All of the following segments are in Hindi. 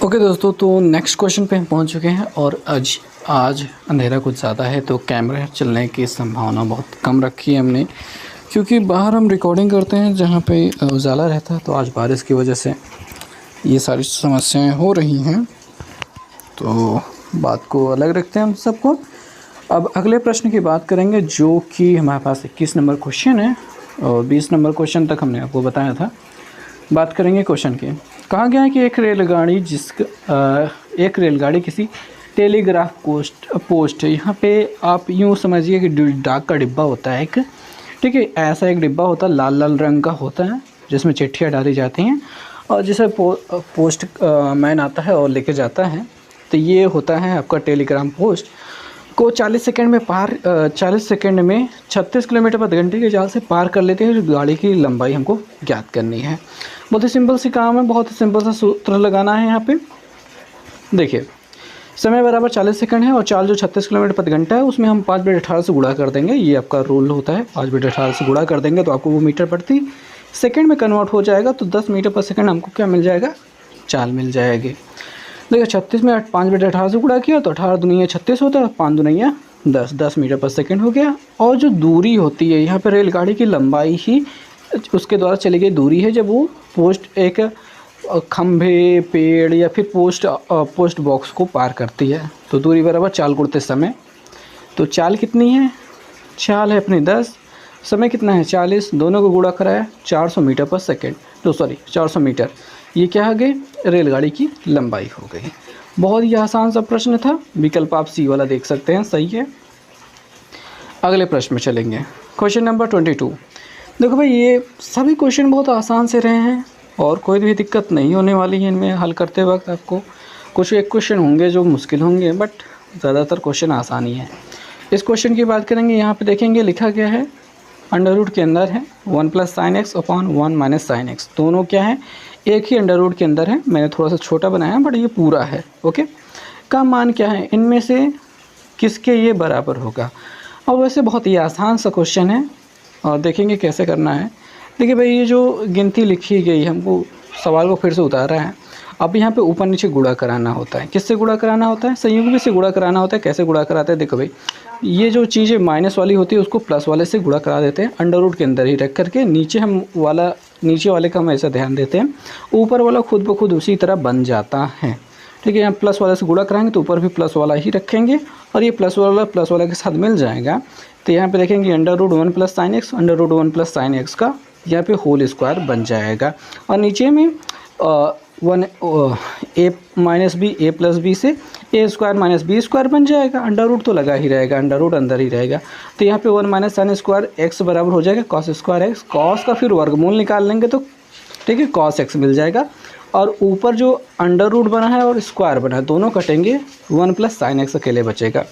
ओके दोस्तों, तो नेक्स्ट क्वेश्चन पे हम पहुंच चुके हैं और आज अंधेरा कुछ ज़्यादा है तो कैमरा चलने की संभावना बहुत कम रखी है हमने, क्योंकि बाहर हम रिकॉर्डिंग करते हैं जहां पे उजाला रहता है। तो आज बारिश की वजह से ये सारी समस्याएं हो रही हैं, तो बात को अलग रखते हैं हम सबको। अब अगले प्रश्न की बात करेंगे, जो कि हमारे पास 21 नंबर क्वेश्चन है और 20 नंबर क्वेश्चन तक हमने आपको बताया था। बात करेंगे क्वेश्चन की। कहा गया है कि एक रेलगाड़ी किसी टेलीग्राफ पोस्ट यहाँ पे आप यूँ समझिए कि डाक का डिब्बा होता है एक, ठीक है। ऐसा एक डिब्बा होता है, लाल लाल रंग का होता है, जिसमें चिट्ठियाँ डाली जाती हैं और जिसे पोस्ट मैन आता है और लेके जाता है। तो ये होता है आपका टेलीग्राम पोस्ट को 40 सेकंड में 36 किलोमीटर प्रति घंटे की चाल से पार कर लेते हैं। गाड़ी की लंबाई हमको ज्ञात करनी है। बहुत ही सिंपल सी काम है, बहुत ही सिंपल सा सूत्र लगाना है। यहाँ पे देखिए, समय बराबर 40 सेकंड है और चाल जो 36 किलोमीटर प्रति घंटा है उसमें हम 5/18 से गुणा कर देंगे। ये आपका रूल होता है, 5/18 से गुणा कर देंगे तो आपको वो मीटर प्रति सेकंड में कन्वर्ट हो जाएगा। तो 10 मीटर पर सेकंड हमको क्या मिल जाएगा, चाल मिल जाएगी। देखिए 36 में 5/18 से गुणा किया तो 18 दूनी 36 होता है, 5 दूनी 10 मीटर पर सेकंड हो गया। और जो दूरी होती है यहाँ पर रेलगाड़ी की लंबाई ही उसके द्वारा चली गई दूरी है, जब वो पोस्ट एक खंभे, पेड़ या फिर पोस्ट बॉक्स को पार करती है। तो दूरी बराबर चाल गुणते समय। तो चाल कितनी है, चाल है अपनी 10, समय कितना है 40, दोनों को गुणा कराया 400 मीटर पर सेकंड, तो सॉरी 400 मीटर। ये क्या आ गई, रेलगाड़ी की लंबाई हो गई। बहुत ही आसान सा प्रश्न था, विकल्प आप सी वाला देख सकते हैं, सही है। अगले प्रश्न में चलेंगे, क्वेश्चन नंबर 22। देखो भाई, ये सभी क्वेश्चन बहुत आसान से रहे हैं और कोई भी दिक्कत नहीं होने वाली है इनमें हल करते वक्त। आपको कुछ एक क्वेश्चन होंगे जो मुश्किल होंगे, बट ज़्यादातर क्वेश्चन आसान ही है। इस क्वेश्चन की बात करेंगे, यहाँ पे देखेंगे लिखा गया है अंडर रूट के अंदर है 1 + sin x upon 1 - sin x। दोनों क्या है, एक ही अंडर रूट के अंदर है। मैंने थोड़ा सा छोटा बनाया बट ये पूरा है, ओके। का मान क्या है, इनमें से किसके ये बराबर होगा। और वैसे बहुत ही आसान सा क्वेश्चन है और देखेंगे कैसे करना है। देखिए भाई, ये जो गिनती लिखी गई, हमको सवाल को फिर से उतारा है। अब यहाँ पे ऊपर नीचे गुणा कराना होता है। किससे गुणा कराना होता है, संयुग्म से गुणा कराना होता है। कैसे गुणा कराते हैं, देखो भाई, ये जो चीज़ें माइनस वाली होती है उसको प्लस वाले से गुणा करा देते हैं, अंडर रूट के अंदर ही रख करके। नीचे वाले का हम ऐसा ध्यान देते हैं, ऊपर वाला खुद ब खुद उसी तरह बन जाता है, ठीक है। यहाँ प्लस वाले से गुणा कराएंगे तो ऊपर भी प्लस वाला ही रखेंगे और ये प्लस वाला के साथ मिल जाएगा। तो यहाँ पे देखेंगे under root 1 + sin x, under root 1 + sin x का यहाँ पे होल स्क्वायर बन जाएगा। और नीचे में a - b, a + b से a² - b² बन जाएगा। अंडर रूट तो लगा ही रहेगा, अंडर रूट अंदर ही रहेगा। तो यहाँ पे 1 - sin² x बराबर हो जाएगा cos² x। cos का फिर वर्गमूल निकाल लेंगे तो ठीक है cos x मिल जाएगा। और ऊपर जो अंडर रूट बना है और स्क्वायर बना है, दोनों कटेंगे, 1 + sin x अकेले बचेगा।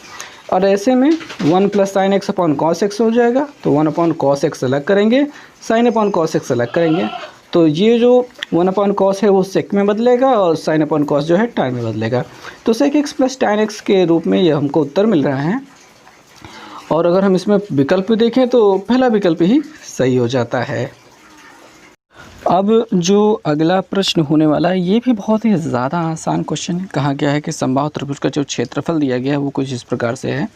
और ऐसे में 1 + sin x upon cos x हो जाएगा। तो 1/cos x अलग करेंगे, sin/cos x अलग करेंगे। तो ये जो 1/cos है वो sec में बदलेगा और sin/cos जो है tan में बदलेगा। तो sec x + tan x के रूप में ये हमको उत्तर मिल रहा है। और अगर हम इसमें विकल्प देखें तो पहला विकल्प ही सही हो जाता है। अब जो अगला प्रश्न होने वाला है ये भी बहुत ही ज़्यादा आसान क्वेश्चन है। कहा गया है कि समबाहु त्रिभुज का जो क्षेत्रफल दिया गया है वो कुछ इस प्रकार से है।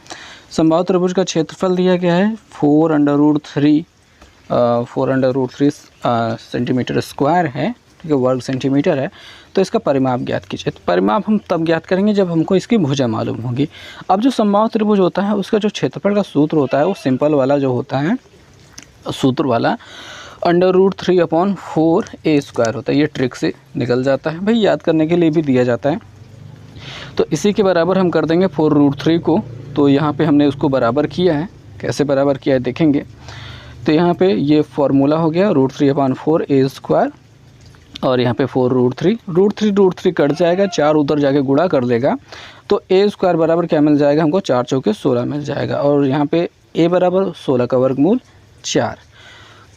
समबाहु त्रिभुज का क्षेत्रफल दिया गया है 4√3 सेंटीमीटर स्क्वायर है, ठीक है, वर्ग सेंटीमीटर है। तो इसका परिमाप ज्ञात कीजिए। तो परिमाप हम तब ज्ञात करेंगे जब हमको इसकी भुजा मालूम होगी। अब जो समबाहु त्रिभुज होता है उसका जो क्षेत्रफल का सूत्र होता है वो सिंपल वाला जो होता है, सूत्र वाला √3/4a² होता है। ये ट्रिक से निकल जाता है भाई, याद करने के लिए भी दिया जाता है। तो इसी के बराबर हम कर देंगे 4√3 को। तो यहाँ पे हमने उसको बराबर किया है, कैसे बराबर किया है देखेंगे। तो यहाँ पे ये फॉर्मूला हो गया √3/4a² और यहाँ पे 4√3 कट जाएगा, 4 उधर जाके गुणा कर लेगा। तो a² बराबर क्या मिल जाएगा हमको, 4 चौके 16 मिल जाएगा। और यहाँ पे a बराबर 16 का वर्गमूल 4।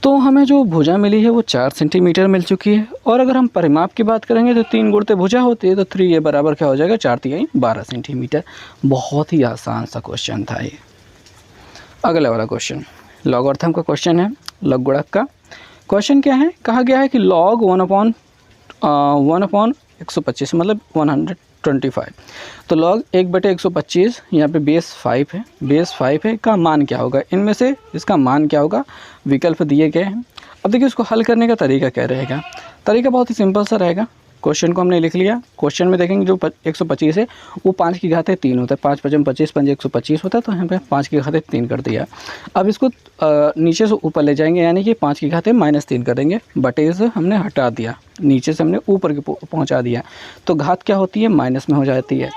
तो हमें जो भुजा मिली है वो 4 सेंटीमीटर मिल चुकी है। और अगर हम परिमाप की बात करेंगे तो 3 गुणते भुजा होती है, तो 3a बराबर क्या हो जाएगा, 4 × 3 = 12 सेंटीमीटर। बहुत ही आसान सा क्वेश्चन था ये। अगला वाला क्वेश्चन लॉगरिथम का क्वेश्चन है, लघुगणक का। क्वेश्चन क्या है, कहा गया है कि log 1/2 1/125 मतलब 125। तो log 1/125 यहाँ पे बेस 5 है, बेस 5 है का मान क्या होगा, इनमें से इसका मान क्या होगा, विकल्प दिए गए हैं। अब देखिए इसको हल करने का तरीका क्या रहेगा। तरीका बहुत ही सिंपल सा रहेगा। क्वेश्चन को हमने लिख लिया। क्वेश्चन में देखेंगे जो 125 है वो 5 की घात 3 होता है, 5 × 5 = 25, 5 × 125 होता है, तो यहाँ पे 5 की घात 3 कर दिया। अब इसको नीचे से ऊपर ले जाएंगे, यानी कि 5 की घात -3 करेंगे, बटे से हमने हटा दिया, नीचे से हमने ऊपर के पहुँचा दिया, तो घात क्या होती है, माइनस में हो जाती है।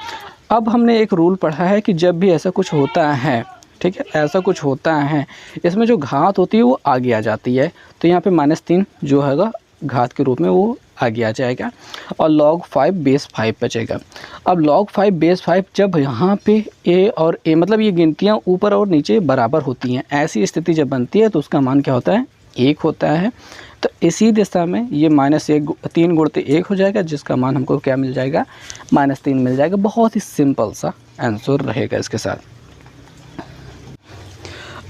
अब हमने एक रूल पढ़ा है कि जब भी ऐसा कुछ होता है, ठीक है, ऐसा कुछ होता है, इसमें जो घात होती है वो आगे आ जाती है, तो यहाँ पे -3 जो हैगा घात के रूप में वो आगे आ जाएगा और log 5 बेस 5 बचेगा। अब log 5 बेस 5 जब यहाँ पे a और a मतलब ये गिनतियाँ ऊपर और नीचे बराबर होती हैं, ऐसी स्थिति जब बनती है तो उसका मान क्या होता है, 1 होता है। तो इसी दिशा में ये -1 3 × 1 हो जाएगा, जिसका मान हमको क्या मिल जाएगा, -3 मिल जाएगा। बहुत ही सिंपल सा आंसर रहेगा इसके साथ।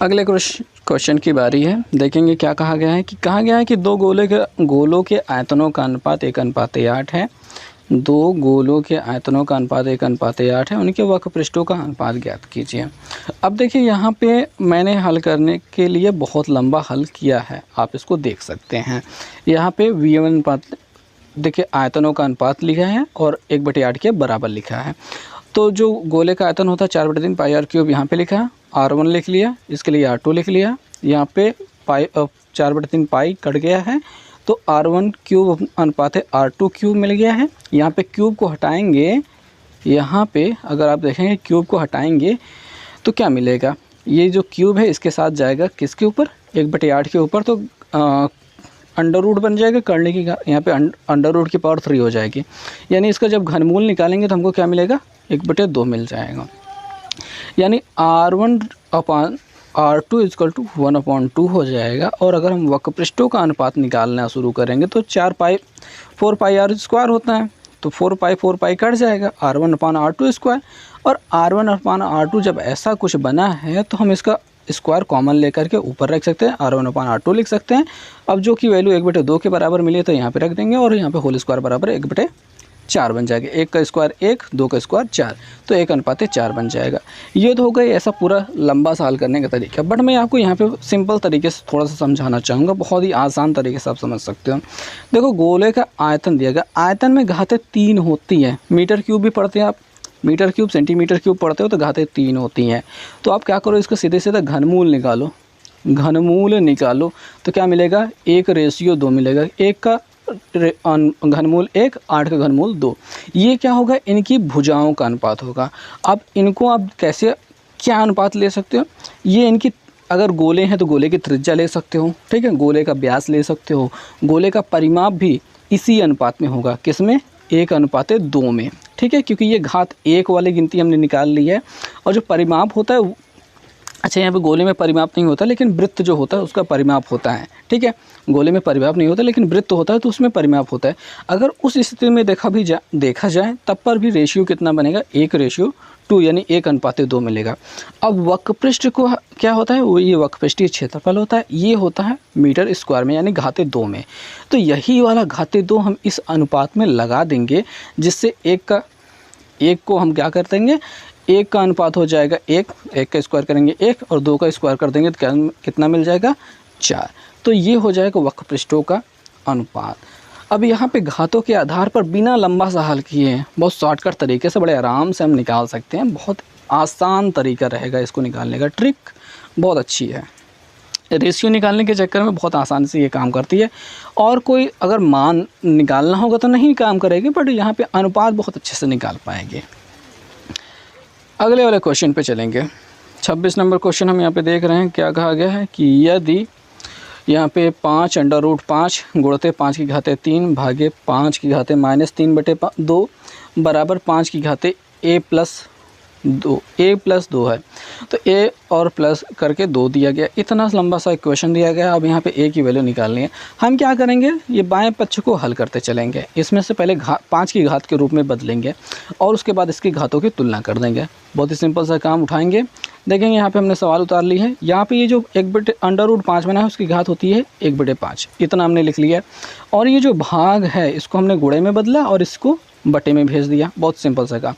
अगले क्वेश्चन की बारी है। देखेंगे क्या कहा गया है, कि कहा गया है कि दो गोलों के आयतनों का अनुपात 1:8 है। दो गोलों के आयतनों का अनुपात 1:8 है, उनके वक्र पृष्ठों का अनुपात ज्ञात कीजिए। अब देखिए यहाँ पे मैंने हल करने के लिए बहुत लंबा हल किया है, आप इसको देख सकते हैं। यहाँ पे V1 अनुपात देखिए आयतनों का अनुपात लिखा है और 1/8 के बराबर लिखा है। तो जो गोले का आयतन होता है 4/3 πr³ यहाँ पे लिखा है, R1 लिख लिया, इसके लिए R2 लिख लिया। यहाँ पे 4/3 पाई कट गया है, तो R1³ अनुपात है R2³ मिल गया है। यहाँ पे क्यूब को हटाएंगे, यहाँ पे अगर आप देखेंगे क्यूब को हटाएंगे तो क्या मिलेगा, ये जो क्यूब है इसके साथ जाएगा किसके ऊपर, 1/8 के ऊपर, तो अंडर रूट बन जाएगा करने की, यहाँ पे अंडर रूट की पावर 3 हो जाएगी। यानी इसका जब घनमूल निकालेंगे तो हमको क्या मिलेगा, 1/2 मिल जाएगा। यानी R1/R2 = 1/2 हो जाएगा। और अगर हम वक्र पृष्ठों का अनुपात निकालना शुरू करेंगे तो 4 πr² होता है, तो 4 पाई कट जाएगा, R1/R2²। और R1/R2 जब ऐसा कुछ बना है तो हम इसका स्क्वायर कॉमन लेकर के ऊपर रख सकते हैं, R1/R2 लिख सकते हैं। अब जो कि वैल्यू 1/2 के बराबर मिली तो यहाँ पे रख देंगे, और यहाँ पे होल स्क्वायर बराबर 1/4 बन जाएगा। 1 का स्क्वायर 1, 2 का स्क्वायर 4, तो 1:4 बन जाएगा। ये तो हो गई ऐसा पूरा लंबा सा हल करने का तरीका। बट मैं आपको यहाँ पे सिंपल तरीके से थोड़ा सा समझाना चाहूँगा, बहुत ही आसान तरीके से आप समझ सकते हो। देखो गोले का आयतन दिया गया, आयतन में घातें 3 होती हैं, मीटर³ भी पढ़ते हैं आप, मीटर³ सेंटीमीटर³ पढ़ते हो तो घातें 3 होती हैं। तो आप क्या करो, इसका सीधे सीधा घनमूल निकालो, घनमूल निकालो तो क्या मिलेगा, 1:2 मिलेगा। 1 का घनमूल 1, 8 का घनमूल 2। ये क्या होगा, इनकी भुजाओं का अनुपात होगा। अब इनको आप कैसे क्या अनुपात ले सकते हो, ये इनकी अगर गोले हैं तो गोले की त्रिज्या ले सकते हो, ठीक है, गोले का व्यास ले सकते हो। गोले का परिमाप भी इसी अनुपात में होगा, किसमें, 1:2 में, ठीक है, क्योंकि ये घात 1 वाली गिनती हमने निकाल ली है। और जो परिमाप होता है, अच्छा यहाँ पे गोले में परिमाप नहीं होता लेकिन वृत्त जो होता है उसका परिमाप होता है, ठीक है, गोले में परिमाप नहीं होता लेकिन वृत्त होता है तो उसमें परिमाप होता है। अगर उस स्थिति में देखा जाए तब पर भी रेशियो कितना बनेगा, 1:2 यानी 1:2 मिलेगा। अब वक्रपृष्ठ को क्या होता है, वो ये वक्रपृष्ठीय क्षेत्रफल होता है, ये होता है मीटर स्क्वायर में यानी घाते 2 में। तो यही वाला घाते 2 हम इस अनुपात में लगा देंगे, जिससे 1 को हम क्या कर देंगे, 1 का अनुपात हो जाएगा 1 का स्क्वायर करेंगे 1, और 2 का स्क्वायर कर देंगे तो कितना मिल जाएगा, 4। तो ये हो जाएगा वक्र पृष्ठों का अनुपात। अब यहाँ पे घातों के आधार पर बिना लंबा सा हल किए हैं, बहुत शॉर्टकट तरीके से बड़े आराम से हम निकाल सकते हैं। बहुत आसान तरीका रहेगा इसको निकालने का, ट्रिक बहुत अच्छी है। रेशियो निकालने के चक्कर में बहुत आसानी से ये काम करती है, और कोई अगर मान निकालना होगा तो नहीं काम करेगी, बट यहाँ पे अनुपात बहुत अच्छे से निकाल पाएंगे। अगले वाले क्वेश्चन पे चलेंगे। 26 नंबर क्वेश्चन हम यहाँ पे देख रहे हैं। क्या कहा गया है कि यदि यहाँ पे 5 √5 गुणते 5 की घाते 3 भागे 5 की घाते -3/2 बराबर 5 की घाते a + 2 है। तो a और प्लस करके 2 दिया गया। इतना लंबा सा इक्वेशन दिया गया। अब यहाँ पे a की वैल्यू निकालनी है। हम क्या करेंगे, ये बाएं पक्ष को हल करते चलेंगे। इसमें से पहले 5 की घात के रूप में बदलेंगे और उसके बाद इसकी घातों की तुलना कर देंगे। बहुत ही सिंपल सा काम उठाएंगे। देखेंगे यहाँ पे हमने सवाल उतार ली है। यहाँ पे ये जो 1/√5 बना है उसकी घात होती है 1/5, इतना हमने लिख लिया। और ये जो भाग है इसको हमने गुणे में बदला और इसको बटे में भेज दिया। बहुत सिंपल सा काम,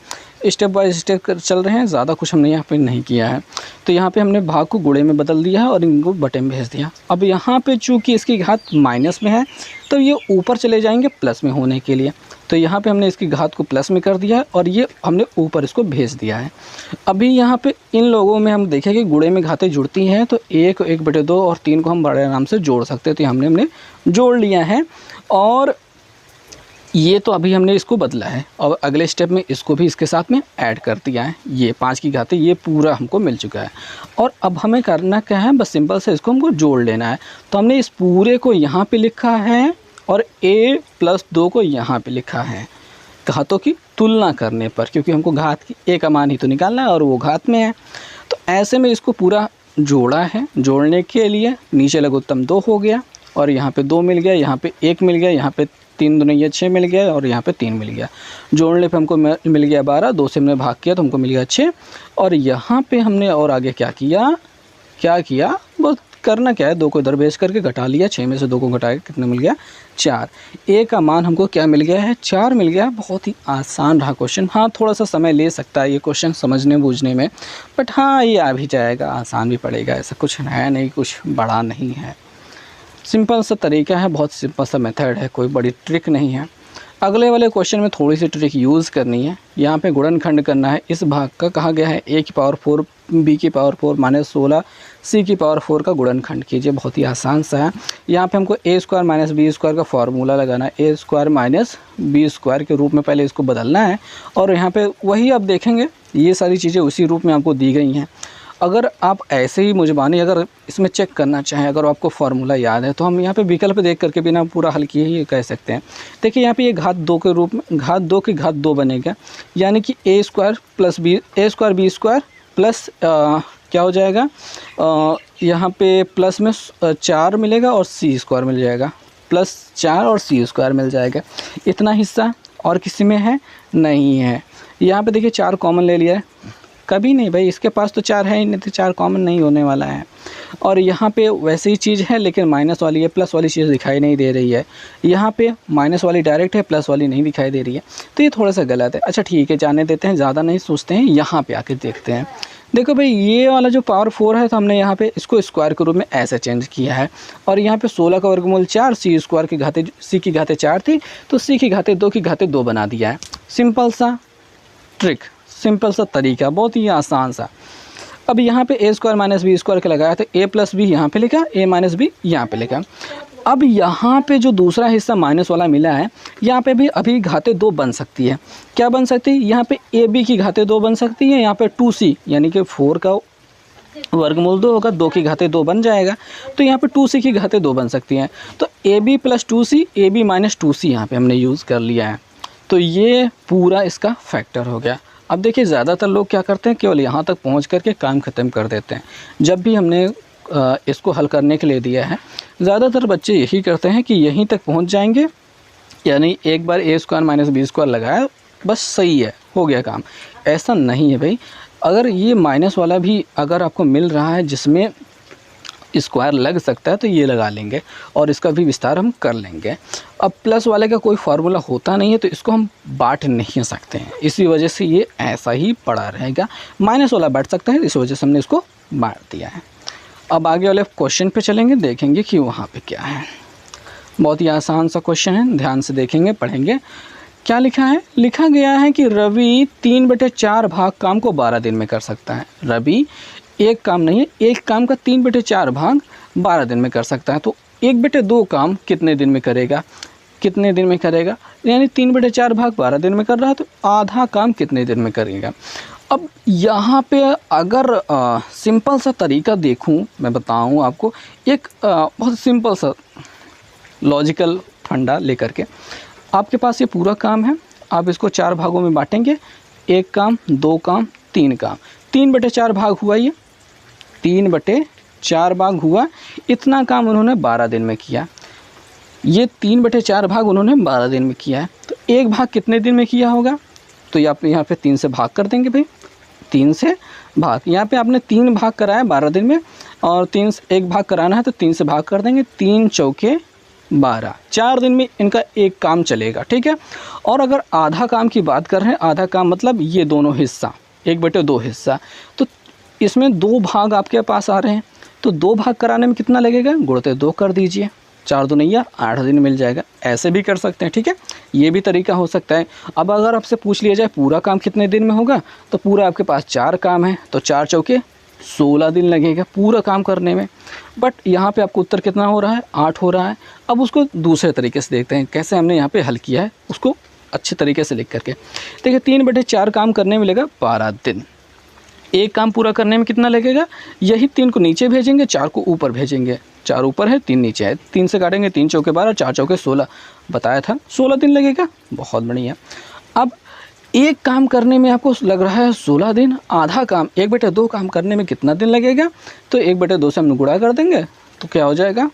स्टेप बाय स्टेप चल रहे हैं, ज़्यादा कुछ हमने यहाँ पे नहीं किया है। तो यहाँ पे हमने भाग को गुणे में बदल दिया है और इनको बटे में भेज दिया। अब यहाँ पे चूँकि इसकी घात माइनस में है तो ये ऊपर चले जाएंगे प्लस में होने के लिए। तो यहाँ पे हमने इसकी घात को प्लस में कर दिया है और ये हमने ऊपर इसको भेज दिया है। अभी यहाँ पे इन लोगों में हम देखें कि गुणे में घातें जुड़ती हैं तो 1, 1/2 और 3 को हम बड़े आराम से जोड़ सकते हैं। तो हमने जोड़ लिया है और ये तो अभी हमने इसको बदला है और अगले स्टेप में इसको भी इसके साथ में ऐड कर दिया है। ये 5 की घातें ये पूरा हमको मिल चुका है। और अब हमें करना क्या है, बस सिंपल से इसको हमको जोड़ लेना है। तो हमने इस पूरे को यहाँ पे लिखा है और a+2 को यहाँ पे लिखा है घातों की तुलना करने पर, क्योंकि हमको घात की a का मान ही तो निकालना है और वो घात में है। तो ऐसे में इसको पूरा जोड़ा है। जोड़ने के लिए नीचे लघुत्तम 2 हो गया और यहाँ पे 2 मिल गया, यहाँ पे 1 मिल गया, यहाँ पे 3 दूनी ये 6 मिल गया और यहाँ पे 3 मिल गया। जोड़ने पे हमको मिल गया 12, 2 से हमने भाग किया तो हमको मिल गया 6। और यहाँ पे हमने और आगे क्या किया बस करना क्या है, 2 को इधर भेज करके घटा लिया, 6 में से 2 को घटाया कितना मिल गया 4। a का मान हमको क्या मिल गया है 4 मिल गया। बहुत ही आसान रहा क्वेश्चन। हाँ थोड़ा सा समय ले सकता है ये क्वेश्चन समझने बूझने में, बट हाँ ये आ भी जाएगा, आसान भी पड़ेगा, ऐसा कुछ है नहीं, कुछ बड़ा नहीं है, सिंपल सा तरीका है, बहुत सिंपल सा मेथड है, कोई बड़ी ट्रिक नहीं है। अगले वाले क्वेश्चन में थोड़ी सी ट्रिक यूज़ करनी है। यहाँ पे गुणनखंड करना है। इस भाग का कहा गया है a की पावर 4 b की पावर 4 माइनस 16 c की पावर 4 का गुणनखंड कीजिए। बहुत ही आसान सा है। यहाँ पे हमको a² माइनस b² का फार्मूला लगाना है। a² माइनस b² के रूप में पहले इसको बदलना है और यहाँ पे वही आप देखेंगे ये सारी चीज़ें उसी रूप में आपको दी गई हैं। अगर आप ऐसे ही मुझबानी अगर इसमें चेक करना चाहें, अगर आपको फार्मूला याद है तो हम यहाँ पे विकल्प देख करके बिना पूरा हल किए ही कह सकते हैं। देखिए यहाँ पे ये घात 2 के रूप में घात 2 की घात 2 बनेगा, यानी कि a² प्लस b² प्लस क्या हो जाएगा, यहाँ पे प्लस में 4 मिलेगा और c² मिल जाएगा, +4 और c² मिल जाएगा। इतना हिस्सा और किसी में है नहीं है। यहाँ पे देखिए 4 कॉमन ले लिया है, कभी नहीं भाई, इसके पास तो 4 है ही नहीं, तो 4 कॉमन नहीं होने वाला है। और यहाँ पे वैसे ही चीज़ है लेकिन माइनस वाली है, प्लस वाली चीज़ दिखाई नहीं दे रही है। यहाँ पे माइनस वाली डायरेक्ट है, प्लस वाली नहीं दिखाई दे रही है, तो ये थोड़ा सा गलत है। अच्छा ठीक है, जाने देते हैं, ज़्यादा नहीं सोचते हैं, यहाँ पे आके देखते हैं। देखो भाई ये वाला जो पावर 4 है तो हमने यहाँ पे इसको स्क्वायर के रूप में ऐसे चेंज किया है। और यहाँ पे 16 का वर्गमूल 4, c² की घातें c की घातें 4 थी तो c की घातें 2 की घातें 2 बना दिया है। सिंपल सा ट्रिक, सिंपल सा तरीका, बहुत ही आसान सा। अब यहाँ पे a² माइनस b² का लगाया तो a प्लस बी यहाँ पे लिखा, a माइनस बी यहाँ पे लिखा। अब यहाँ पे जो दूसरा हिस्सा माइनस वाला मिला है, यहाँ पे भी अभी घातें 2 बन सकती है। क्या बन सकती है, यहाँ पे ab की घातें 2 बन सकती है, यहाँ पे 2c यानी कि 4 का वर्गमूल 2 होगा, 2 की घातें 2 बन जाएगा, तो यहाँ पे 2c की घातें 2 बन सकती हैं। तो ab plus 2c, ab minus 2c यहाँ पे हमने यूज़ कर लिया है। तो ये पूरा इसका फैक्टर हो गया। अब देखिए ज़्यादातर लोग क्या करते हैं, केवल यहाँ तक पहुँच करके काम ख़त्म कर देते हैं। जब भी हमने इसको हल करने के लिए दिया है, ज़्यादातर बच्चे यही करते हैं कि यहीं तक पहुँच जाएंगे, यानी एक बार a² माइनस b² लगाया बस सही है, हो गया काम। ऐसा नहीं है भाई, अगर ये माइनस वाला भी अगर आपको मिल रहा है जिसमें स्क्वायर लग सकता है तो ये लगा लेंगे और इसका भी विस्तार हम कर लेंगे। अब प्लस वाले का कोई फार्मूला होता नहीं है तो इसको हम बांट नहीं सकते हैं, इसी वजह से ये ऐसा ही पड़ा रहेगा। माइनस वाला बांट सकता है, इस वजह से हमने इसको बांट दिया है। अब आगे वाले क्वेश्चन पे चलेंगे, देखेंगे कि वहाँ पे क्या है। बहुत ही आसान सा क्वेश्चन है, ध्यान से देखेंगे, पढ़ेंगे। क्या लिखा है, लिखा गया है कि रवि 3/4 भाग काम को 12 दिन में कर सकता है। रवि एक काम नहीं है, एक काम का 3/4 भाग 12 दिन में कर सकता है। तो 1/2 काम कितने दिन में करेगा, कितने दिन में करेगा, यानी 3/4 भाग 12 दिन में कर रहा है तो आधा काम कितने दिन में करेगा। अब यहाँ पे अगर सिंपल सा तरीका देखूँ, मैं बताऊँ आपको, एक बहुत सिंपल सा लॉजिकल फंडा लेकर के, आपके पास ये पूरा काम है, आप इसको 4 भागों में बांटेंगे, 1 काम, 2 काम, 3 काम, 3/4 भाग हुआ, ये 3/4 भाग हुआ। इतना काम उन्होंने 12 दिन में किया, ये 3/4 भाग उन्होंने 12 दिन में किया है। तो एक भाग कितने दिन में किया होगा, तो ये आप यहाँ पे 3 से भाग कर देंगे भाई, 3 से भाग, यहाँ पे आपने 3 भाग करा है 12 दिन में और 3 से 1 भाग कराना है तो 3 से भाग कर देंगे, 3 चौके 12, 4 दिन में इनका एक काम चलेगा, ठीक है। और अगर आधा काम की बात कर रहे हैं, आधा काम मतलब ये दोनों हिस्सा 1/2 हिस्सा, तो इसमें 2 भाग आपके पास आ रहे हैं, तो 2 भाग कराने में कितना लगेगा, गुणते 2 कर दीजिए, 4 दूनिया 8 दिन मिल जाएगा। ऐसे भी कर सकते हैं, ठीक है, ये भी तरीका हो सकता है। अब अगर आपसे पूछ लिया जाए पूरा काम कितने दिन में होगा, तो पूरा आपके पास 4 काम है, तो 4 चौके 16 दिन लगेगा पूरा काम करने में। बट यहाँ पे आपको उत्तर कितना हो रहा है, 8 हो रहा है। अब उसको दूसरे तरीके से देखते हैं, कैसे हमने यहाँ पे हल किया है, उसको अच्छे तरीके से लिख करके देखिए। 3/4 काम करने में लगेगा 12 दिन, एक काम पूरा करने में कितना लगेगा, यही 3 को नीचे भेजेंगे, 4 को ऊपर भेजेंगे, 4 ऊपर है 3 नीचे है, 3 से काटेंगे, 3 चौके 12, 4 चौके 16, बताया था 16 दिन लगेगा। बहुत बढ़िया। अब एक काम करने में आपको लग रहा है 16 दिन, आधा काम 1/2 काम करने में कितना दिन लगेगा, तो 1/2 से हम गुणा कर देंगे तो क्या हो जाएगा,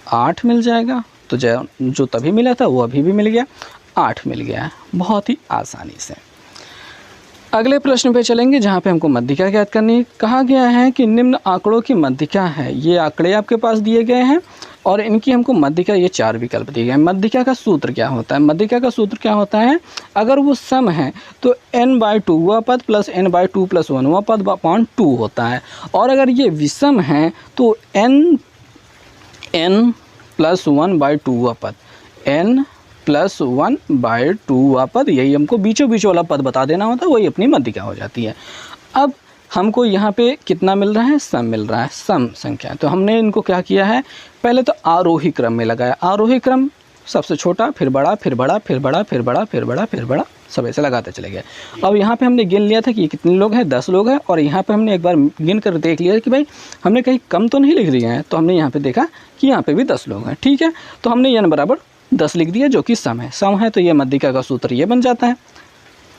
8 मिल जाएगा। तो जो तभी मिला था वो अभी भी मिल गया, 8 मिल गया है, बहुत ही आसानी से। अगले प्रश्न पे चलेंगे जहाँ पे हमको मध्यिका ज्ञात करनी है। कहा गया है कि निम्न आंकड़ों की मध्यिका है, ये आंकड़े आपके पास दिए गए हैं और इनकी हमको मध्यिका, ये 4 विकल्प दिए गए हैं। मध्यिका का सूत्र क्या होता है, मध्यिका का सूत्र क्या होता है, अगर वो सम है तो n/2वां पद प्लस n/2 + 1वां पद अपॉन 2 होता है, और अगर ये विषम है तो n + 1/2वां पद, n + 1/2वां पद, यही हमको बीचों बीच वाला पद बता देना होता है, वही अपनी मध्यिका हो जाती है। अब हमको यहाँ पे कितना मिल रहा है, सम मिल रहा है, सम संख्या। तो हमने इनको क्या किया है, पहले तो आरोही क्रम में लगाया, आरोही क्रम सबसे छोटा, फिर बड़ा, फिर बड़ा, फिर बड़ा, फिर बड़ा, फिर बड़ा, फिर बड़ा, सब ऐसे लगाते चले गए। अब यहाँ पे हमने गिन लिया था कि ये कितने लोग हैं, 10 लोग हैं, और यहाँ पे हमने एक बार गिन कर देख लिया कि भाई हमने कहीं कम तो नहीं लिख दिए हैं, तो हमने यहाँ पे देखा कि यहाँ पे भी 10 लोग हैं, ठीक है। तो हमने n बराबर 10 लिख दिया, जो कि सम है, सम है तो ये मध्यिका का सूत्र ये बन जाता है,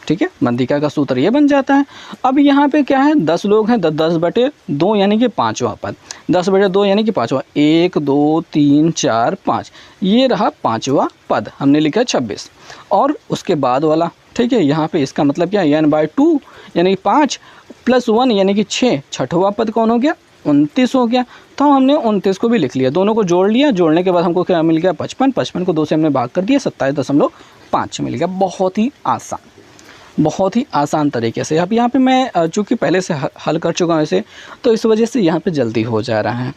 ठीक है, मध्यिका का सूत्र ये बन जाता है। अब यहाँ पे क्या है, 10 लोग हैं, 10/2 यानी कि 5वां पद, 10/2 यानी कि 5वां, 1 2 3 4 5, ये रहा 5वां पद, हमने लिखा 26, और उसके बाद वाला, ठीक है, यहाँ पे इसका मतलब क्या है, n/2 यानी कि 5 + 1 यानी कि 6, 6वां पद कौन हो गया, 29 हो गया। तो हमने 29 को भी लिख लिया, दोनों को जोड़ लिया, जोड़ने के बाद हमको क्या मिल गया, 55, 55 को 2 से हमने भाग कर दिया, 27.5 मिल गया। बहुत ही आसान, बहुत ही आसान तरीके से। अब यहाँ पे मैं चूँकि पहले से हल कर चुका हूँ इसे, तो इस वजह से यहाँ पे जल्दी हो जा रहा है।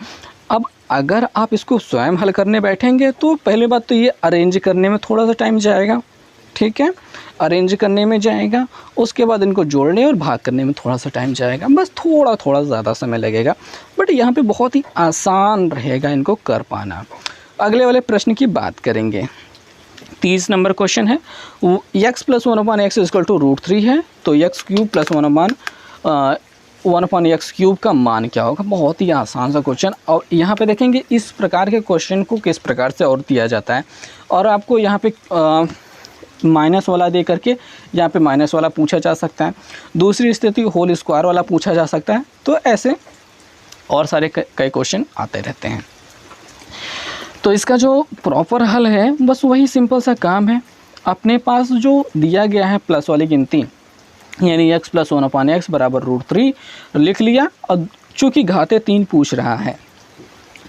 अब अगर आप इसको स्वयं हल करने बैठेंगे तो पहले बात तो ये अरेंज करने में थोड़ा सा टाइम जाएगा, ठीक है, अरेंज करने में जाएगा, उसके बाद इनको जोड़ने और भाग करने में थोड़ा सा टाइम जाएगा, बस थोड़ा थोड़ा ज़्यादा समय लगेगा, बट यहाँ पे बहुत ही आसान रहेगा इनको कर पाना। अगले वाले प्रश्न की बात करेंगे, 30 नंबर क्वेश्चन है, x + 1/x = √3 है, तो x³ + 1/x³ का मान क्या होगा। बहुत ही आसान सा क्वेश्चन। और यहाँ पे देखेंगे इस प्रकार के क्वेश्चन को किस प्रकार से और दिया जाता है, और आपको यहाँ पे माइनस वाला दे करके यहाँ पे माइनस वाला पूछा जा सकता है, दूसरी स्थिति होल स्क्वायर वाला पूछा जा सकता है, तो ऐसे और सारे कई क्वेश्चन आते रहते हैं। तो इसका जो प्रॉपर हल है बस वही सिंपल सा काम है, अपने पास जो दिया गया है प्लस वाली गिनती यानी x + 1/x = √3 लिख लिया, और चूँकि घाते 3 पूछ रहा है,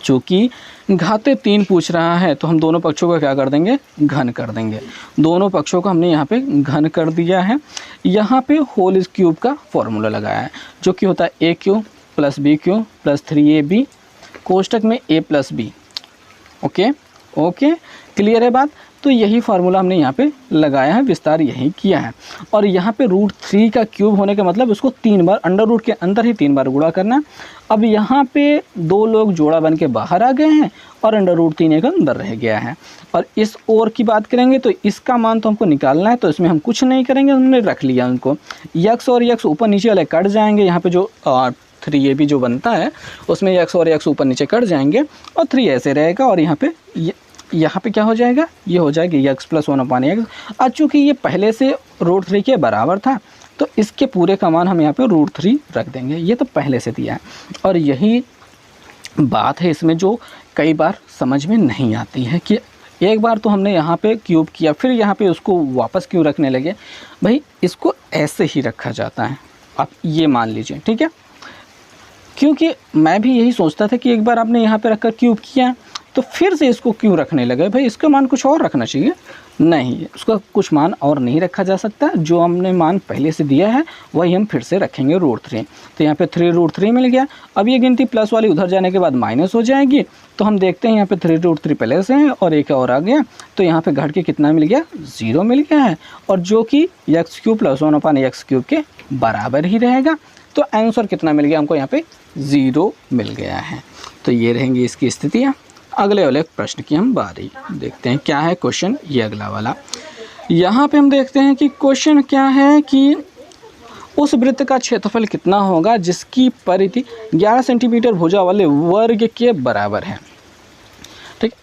चूँकि घाते 3 पूछ रहा है तो हम दोनों पक्षों का क्या कर देंगे, घन कर देंगे। दोनों पक्षों का हमने यहाँ पे घन कर दिया है। यहाँ पे होल क्यूब का फॉर्मूला लगाया है, जो कि होता है a³ + b³ + 3ab कोष्टक में a + b। Okay okay, clear है बात। तो यही फार्मूला हमने यहाँ पे लगाया है, विस्तार यही किया है। और यहाँ पे √3 का क्यूब होने का मतलब उसको 3 बार अंडर रूट के अंदर ही 3 बार गुणा करना। अब यहाँ पे 2 लोग जोड़ा बन के बाहर आ गए हैं और अंडर √3 एक अंदर रह गया है। और इस ओर की बात करेंगे तो इसका मान तो हमको निकालना है, तो इसमें हम कुछ नहीं करेंगे, हमने रख लिया उनको। यक्स और यक्स ऊपर नीचे वाले कट जाएंगे, यहाँ पे जो 3ab जो बनता है उसमें यक्स और यक्स ऊपर नीचे कट जाएंगे और 3 ऐसे रहेगा। और यहाँ पे क्या हो जाएगा, ये हो जाएगा x + 1/x। आज चूँकि ये पहले से √3 के बराबर था तो इसके पूरे का मान हम यहाँ पे √3 रख देंगे, ये तो पहले से दिया है। और यही बात है इसमें जो कई बार समझ में नहीं आती है कि एक बार तो हमने यहाँ पे क्यूब किया, फिर यहाँ पे उसको वापस क्यों रखने लगे। भाई इसको ऐसे ही रखा जाता है, आप ये मान लीजिए, ठीक है। क्योंकि मैं भी यही सोचता था कि एक बार आपने यहाँ पे रखकर क्यूब किया तो फिर से इसको क्यों रखने लगे, भाई इसका मान कुछ और रखना चाहिए। नहीं, उसका कुछ मान और नहीं रखा जा सकता, जो हमने मान पहले से दिया है वही हम फिर से रखेंगे √3। तो यहाँ पे 3√3 मिल गया। अब ये गिनती प्लस वाली उधर जाने के बाद माइनस हो जाएगी, तो हम देखते हैं यहाँ पे 3√3 पहले से है और एक और आ गया, तो यहाँ पे घट के कितना मिल गया, 0 मिल गया है, और जो कि x³ + 1/x³ के बराबर ही रहेगा। तो आंसर कितना मिल गया हमको, यहाँ पे 0 मिल गया है। तो ये रहेंगी इसकी स्थितियाँ। अगले वाले प्रश्न की हम बारी देखते हैं, क्या है क्वेश्चन ये अगला वाला। यहाँ पे हम देखते हैं कि क्वेश्चन क्या है कि उस वृत्त का क्षेत्रफल कितना होगा जिसकी परिधि 11 सेंटीमीटर भुजा वाले वर्ग के बराबर है। ठीक,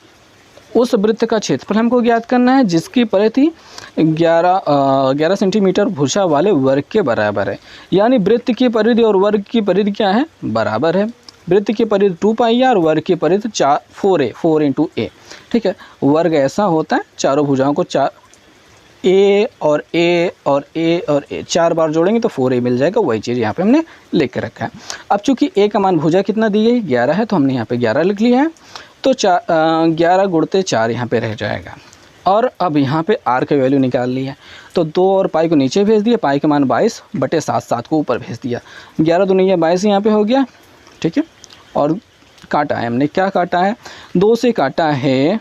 उस वृत्त का क्षेत्रफल हमको ज्ञात करना है जिसकी परिधि 11 सेंटीमीटर भुजा वाले वर्ग के बराबर है। यानी वृत्त की परिधि और वर्ग की परिधि क्या है, बराबर है। वृत्त की परिधि 2π है और वर्ग की परिधि 4a 4 × a। ठीक है, वर्ग ऐसा होता है चारों भुजाओं को 4 a और a और a और a 4 बार जोड़ेंगे तो 4a मिल जाएगा। वही चीज़ यहाँ पे हमने लिख के रखा है। अब चूंकि a का मान भुजा कितना दी है, 11 है, तो हमने यहाँ पे 11 लिख लिया है। तो 11 × 4 यहाँ पे रह जाएगा। और अब यहाँ पे r का वैल्यू निकाल लिया है, तो 2 और पाई को नीचे भेज दिया, पाई का मान 22/7 7 को ऊपर भेज दिया। 11 दूनी 22 यहाँ पे हो गया। ठीक है, और काटा है हमने, क्या काटा है, 2 से काटा है,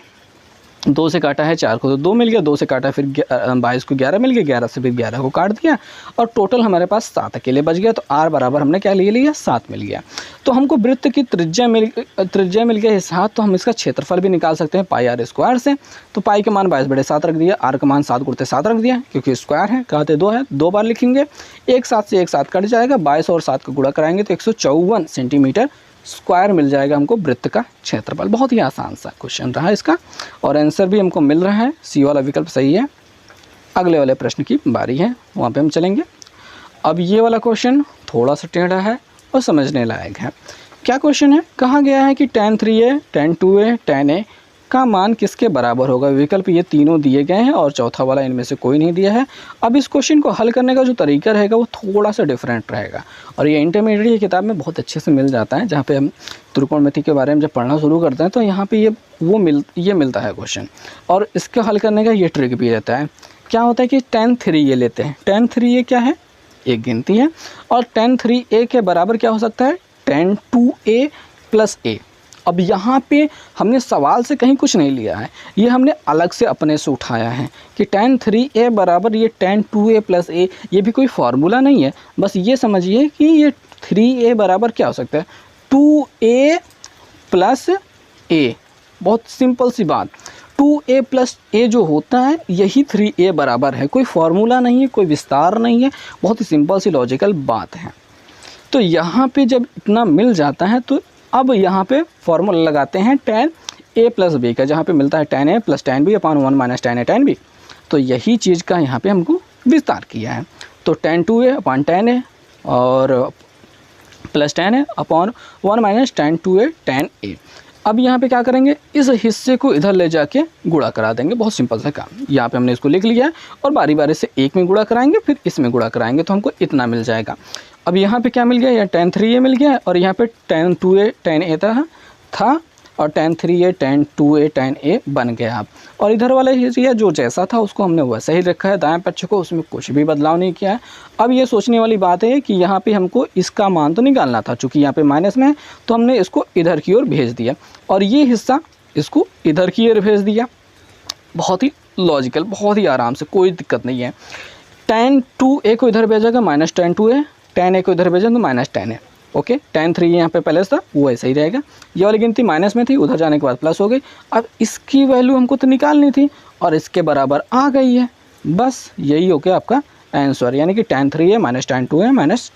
2 से काटा है 4 को तो 2 मिल गया, 2 से काटा फिर 22 को 11 मिल गया, 11 से फिर 11 को काट दिया और टोटल हमारे पास 7 अकेले बच गया। तो r बराबर हमने क्या ले लिया, 7 मिल गया। तो हमको वृत्त की त्रिज्या मिल गया 7, तो हम इसका क्षेत्रफल भी निकाल सकते हैं πr² से। तो पाई का मान 22/7 रख दिया, r का मान 7 × 7 रख दिया, क्योंकि स्क्वायर है, कहते 2 है, 2 बार लिखेंगे। 1 7 से 1 7 कट जाएगा, 22 और 7 का गुणा कराएंगे तो 154 सेंटीमीटर स्क्वायर मिल जाएगा हमको वृत्त का क्षेत्रफल। बहुत ही आसान सा क्वेश्चन रहा इसका, और आंसर भी हमको मिल रहा है, सी वाला विकल्प सही है। अगले वाले प्रश्न की बारी है, वहाँ पे हम चलेंगे। अब ये वाला क्वेश्चन थोड़ा सा टेढ़ा है और समझने लायक है। क्या क्वेश्चन है, कहा गया है कि tan 3a tan 2a tan a का मान किसके बराबर होगा। विकल्प ये तीनों दिए गए हैं और चौथा वाला इनमें से कोई नहीं दिया है। अब इस क्वेश्चन को हल करने का जो तरीका रहेगा वो थोड़ा सा डिफरेंट रहेगा, और ये इंटरमीडिएट की किताब में बहुत अच्छे से मिल जाता है। जहाँ पे हम त्रिकोणमिति के बारे में जब पढ़ना शुरू करते हैं तो यहाँ पे ये मिलता है क्वेश्चन, और इसके हल करने का ये ट्रिक भी रहता है। क्या होता है कि tan 3a लेते हैं, tan 3a क्या है, एक गिनती है, और tan 3a के बराबर क्या हो सकता है, tan 2a + a। अब यहाँ पे हमने सवाल से कहीं कुछ नहीं लिया है, ये हमने अलग से अपने से उठाया है कि tan 3a बराबर ये tan 2a + a। ये भी कोई फार्मूला नहीं है, बस ये समझिए कि ये 3a बराबर क्या हो सकता है, 2a + a। बहुत सिंपल सी बात, 2a + a जो होता है यही 3a बराबर है। कोई फार्मूला नहीं है, कोई विस्तार नहीं है, बहुत ही सिंपल सी लॉजिकल बात है। तो यहाँ पे जब इतना मिल जाता है तो अब यहाँ पे फॉर्मूला लगाते हैं tan a + b का, जहाँ पे मिलता है tan a + tan b / 1 - tan a tan b। तो यही चीज़ का यहाँ पे हमको विस्तार किया है। तो tan 2a / tan a और + tan a / 1 - tan 2a tan a। अब यहाँ पे क्या करेंगे, इस हिस्से को इधर ले जाके गुणा करा देंगे। बहुत सिंपल सा काम, यहाँ पे हमने इसको लिख लिया है और बारी बारी से एक में गुणा कराएंगे, फिर इसमें गुणा कराएंगे, तो हमको इतना मिल जाएगा। अब यहाँ पे क्या मिल गया, या tan 3a मिल गया, और यहाँ पे tan 2a tan a था और tan 3a tan 2a tan a बन गया। अब और इधर वाला हिस्सा जो जैसा था उसको हमने वैसा ही रखा है, दाएं पक्ष को, उसमें कुछ भी बदलाव नहीं किया है। अब ये सोचने वाली बात है कि यहाँ पे हमको इसका मान तो निकालना था, चूँकि यहाँ पे माइनस में है तो हमने इसको इधर की ओर भेज दिया, और ये हिस्सा इसको इधर की ओर भेज दिया। बहुत ही लॉजिकल, बहुत ही आराम से, कोई दिक्कत नहीं है। tan 2a को इधर भेजेगा -tan 2a, tan a को इधर भेजेंगे -tan a। ओके, tan 3 यहाँ पे पहले था वो ऐसा ही रहेगा। ये वाली गिनती माइनस में थी, उधर जाने के बाद प्लस हो गई। अब इसकी वैल्यू हमको तो निकालनी थी और इसके बराबर आ गई है। बस यही हो गया आपका आंसर, यानी कि tan 3a -tan 2a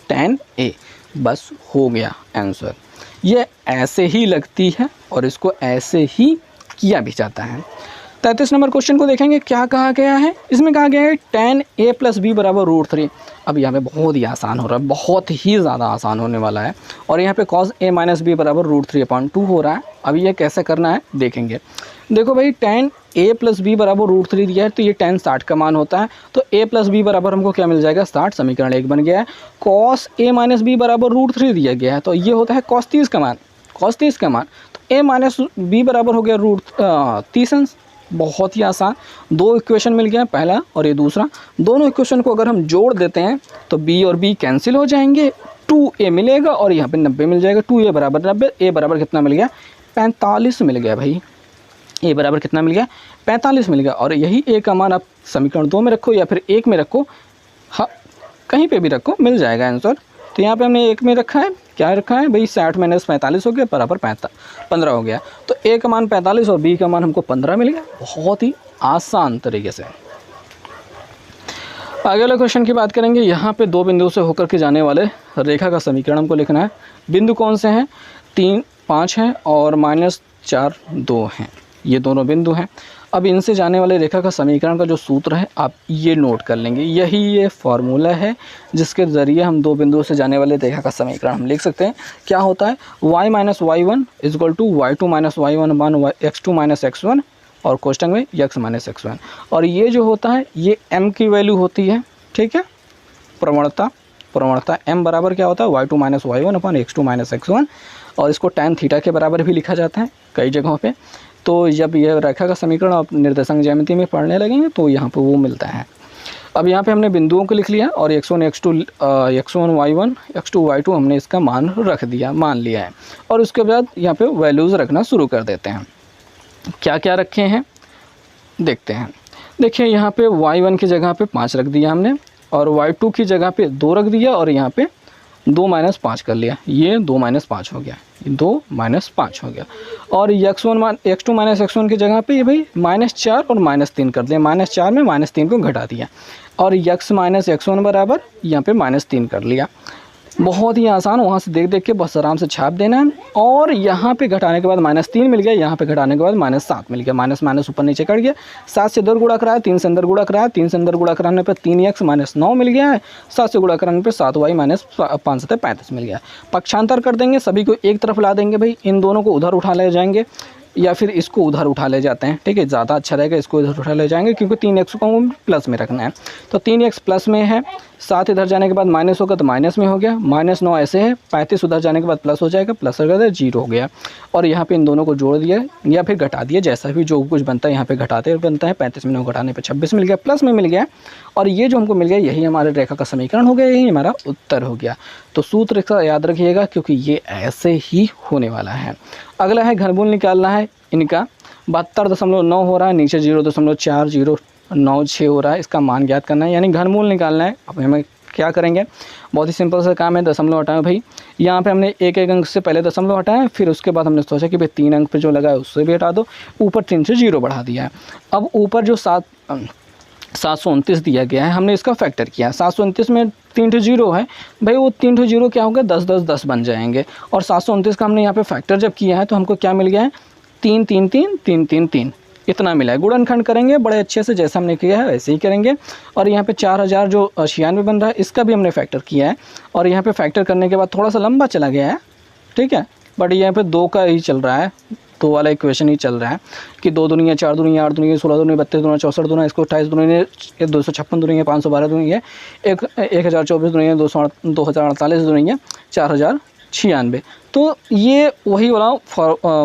-tan a। बस हो गया आंसर। ये ऐसे ही लगती है और इसको ऐसे ही किया भी जाता है। 33 नंबर क्वेश्चन को देखेंगे, क्या कहा गया है। इसमें कहा गया है tan a + b = √3। अब यहाँ पे बहुत ही आसान हो रहा है, बहुत ही ज़्यादा आसान होने वाला है। और यहाँ पे cos a - b = √3/2 हो रहा है। अब ये कैसे करना है देखेंगे। देखो भाई, tan a प्लस बी बराबर √3 दिया है तो ये tan 60 का मान होता है। तो a प्लस बी बराबर हमको क्या मिल जाएगा 60, समीकरण 1 बन गया है। cos a माइनस बी बराबर √3 दिया गया है तो ये होता है cos 30 का मान, cos 30 का मान। तो a माइनस बी बराबर हो गया √30। बहुत ही आसान, दो इक्वेशन मिल गया, पहला और ये दूसरा। दोनों इक्वेशन को अगर हम जोड़ देते हैं तो b और b कैंसिल हो जाएंगे, 2a मिलेगा और यहाँ पे 90 मिल जाएगा। 2a बराबर 90, a बराबर कितना मिल गया 45 मिल गया भाई। a बराबर कितना मिल गया 45 मिल गया। और यही a का मान आप समीकरण 2 में रखो या फिर 1 में रखो, हाँ कहीं पे भी रखो मिल जाएगा आंसर। तो यहाँ पे हमने 1 में रखा है, क्या रखा है भाई 60 माइनस 45 हो गया बराबर 15 हो गया। तो a का मान 45 और b का मान हमको 15 मिल गया, बहुत ही आसान तरीके से। आगे वाले क्वेश्चन की बात करेंगे। यहाँ पे दो बिंदुओं से होकर के जाने वाले रेखा का समीकरण हमको लिखना है। बिंदु कौन से हैं 3, 5 हैं और -4, 2 हैं, ये दोनों बिंदु हैं। अब इनसे जाने वाले रेखा का समीकरण का जो सूत्र है आप ये नोट कर लेंगे, यही ये फॉर्मूला है जिसके ज़रिए हम दो बिंदुओं से जाने वाले रेखा का समीकरण हम लिख सकते हैं। क्या होता है y minus y1 equal to y2 minus y1 upon x2 minus x1 और कोष्टक में x माइनस x1। और ये जो होता है ये m की वैल्यू होती है, ठीक है, प्रवणता m बराबर क्या होता है y2 minus y1 upon x2 minus x1। और इसको tan थीटा के बराबर भी लिखा जाता है कई जगहों पे। तो जब यह रेखा का समीकरण आप निर्देशांक ज्यामिति में पढ़ने लगेंगे तो यहाँ पे वो मिलता है। अब यहाँ पे हमने बिंदुओं को लिख लिया और x1 y1 x2 y2 हमने इसका मान रख दिया, मान लिया है। और उसके बाद यहाँ पे वैल्यूज़ रखना शुरू कर देते हैं। क्या क्या रखे हैं देखते हैं। देखिए यहाँ पे y1 की जगह पे 5 रख दिया हमने और y2 की जगह पे 2 रख दिया और यहाँ पे 2 माइनस 5 कर लिया, ये 2 माइनस 5 हो गया, 2 माइनस 5 हो गया। और x2 माइनस x1 की जगह पे ये भाई -4 और -3 कर दिया, -4 में -3 को घटा दिया और x माइनस x1 बराबर यहाँ पे -3 कर लिया। बहुत ही आसान, वहाँ से देख देख के बस आराम से छाप देना है। और यहाँ पे घटाने के बाद -3 मिल गया, यहाँ पे घटाने के बाद -7 मिल गया, माइनस माइनस ऊपर नीचे कट गया। 7 से इधर गुणा कराया, 3 से अंदर गुणा कराया, 3 से अंदर गुणा कराने पर 3x माइनस 9 मिल गया है। 7 से गुणा कराने पर 7y माइनस 5 से 35 मिल गया। पक्षांतर कर देंगे, सभी को एक तरफ ला देंगे भाई, इन दोनों को उधर उठा ले जाएंगे या फिर इसको उधर उठा ले जाते हैं, ठीक है, ज़्यादा अच्छा रहेगा, इसको इधर उठा ले जाएंगे क्योंकि 3x को प्लस में रखना है। तो 3x प्लस में है, 7 इधर जाने के बाद माइनस होगा तो माइनस में हो गया, -9 ऐसे है, 35 उधर जाने के बाद प्लस हो जाएगा, प्लस हो गया 0 हो गया। और यहाँ पे इन दोनों को जोड़ दिया या फिर घटा दिया, जैसा भी जो कुछ बनता है यहाँ पे घटाते बनता है। 35 में 9 घटाने पर 26 मिल गया, प्लस में मिल गया। और ये जो हमको मिल गया यही हमारे रेखा का समीकरण हो गया, यही हमारा उत्तर हो गया। तो सूत्र का याद रखिएगा क्योंकि ये ऐसे ही होने वाला है। अगला है घनमूल निकालना है इनका। 72.9 हो रहा है, नीचे 0.4096 हो रहा है, इसका मान ज्ञात करना है यानी घनमूल निकालना है। अब हमें क्या करेंगे, बहुत ही सिंपल सा काम है, दशमलव हटाएं भाई। यहाँ पे हमने एक अंक से पहले दशमलव हटाएं, फिर उसके बाद हमने सोचा कि भाई 3 अंक पे जो लगा है उससे भी हटा दो, ऊपर 3 से 0 बढ़ा दिया है। अब ऊपर जो 729 दिया गया है हमने इसका फैक्टर किया। 729 में 3 to 0 है भाई, वो 3 to 0 क्या होगा 10 10 10 बन जाएंगे। और 729 का हमने यहाँ पे फैक्टर जब किया है तो हमको क्या मिल गया है 3 3 3 3 3 3 इतना मिला है। गुणनखंड करेंगे बड़े अच्छे से, जैसा हमने किया है वैसे ही करेंगे। और यहाँ पे 4000 जो 96 बन रहा है इसका भी हमने फैक्टर किया है। और यहाँ पे फैक्टर करने के बाद थोड़ा सा लंबा चला गया है, ठीक है, बट यहाँ पे 2 का ही चल रहा है, 2 वाला इक्वेशन ही चल रहा है कि 2 दूनी 4 दूनी 8 दूनी 16 दूनी 32 दूना 64 दूना, इसको 28 दूनी 256 दूनी 512 दूनी है 1024 दूनी 2048 दूनी 4096। तो ये वही वाला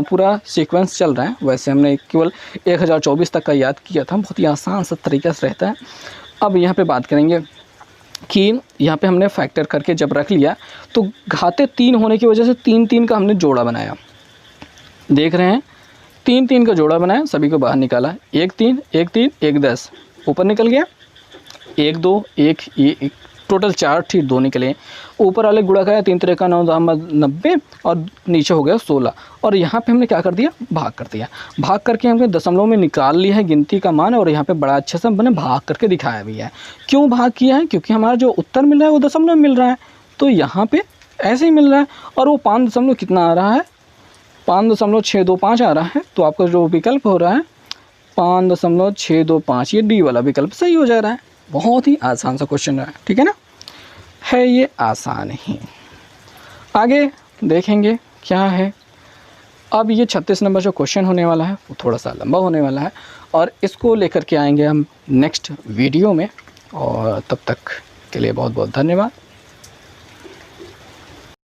पूरा सीक्वेंस चल रहा है। वैसे हमने केवल 1024 तक का याद किया था, बहुत ही आसान सा तरीका से रहता है। अब यहाँ पे बात करेंगे कि यहाँ पे हमने फैक्टर करके जब रख लिया तो घाते 3 होने की वजह से 3 3 का हमने जोड़ा बनाया, देख रहे हैं 3 3 का जोड़ा बनाया, सभी को बाहर निकाला, 1 3 1 3 1 10 ऊपर निकल गया, 1 2 1 टोटल 4 ठीक 2 निकले। ऊपर वाले गुणा कराया, 3 3 का 9 90 और नीचे हो गया 16। और यहाँ पे हमने क्या कर दिया भाग कर दिया, भाग करके हमने दशमलव में निकाल लिया है गिनती का मान। और यहाँ पे बड़ा अच्छा सा मैंने भाग करके दिखाया भी है। क्यों भाग किया है, क्योंकि हमारा जो उत्तर मिल रहा है वो दशमलव मिल रहा है, तो यहाँ पे ऐसे ही मिल रहा है। और वो 5 दशमलव कितना आ रहा है 5.625 आ रहा है। तो आपका जो विकल्प हो रहा है 5.625, ये डी वाला विकल्प सही हो जा रहा है। बहुत ही आसान सा क्वेश्चन है, ठीक है ना, है ये आसान ही। आगे देखेंगे क्या है। अब ये 36 नंबर जो क्वेश्चन होने वाला है वो थोड़ा सा लंबा होने वाला है और इसको लेकर के आएंगे हम नेक्स्ट वीडियो में। और तब तक के लिए बहुत बहुत धन्यवाद।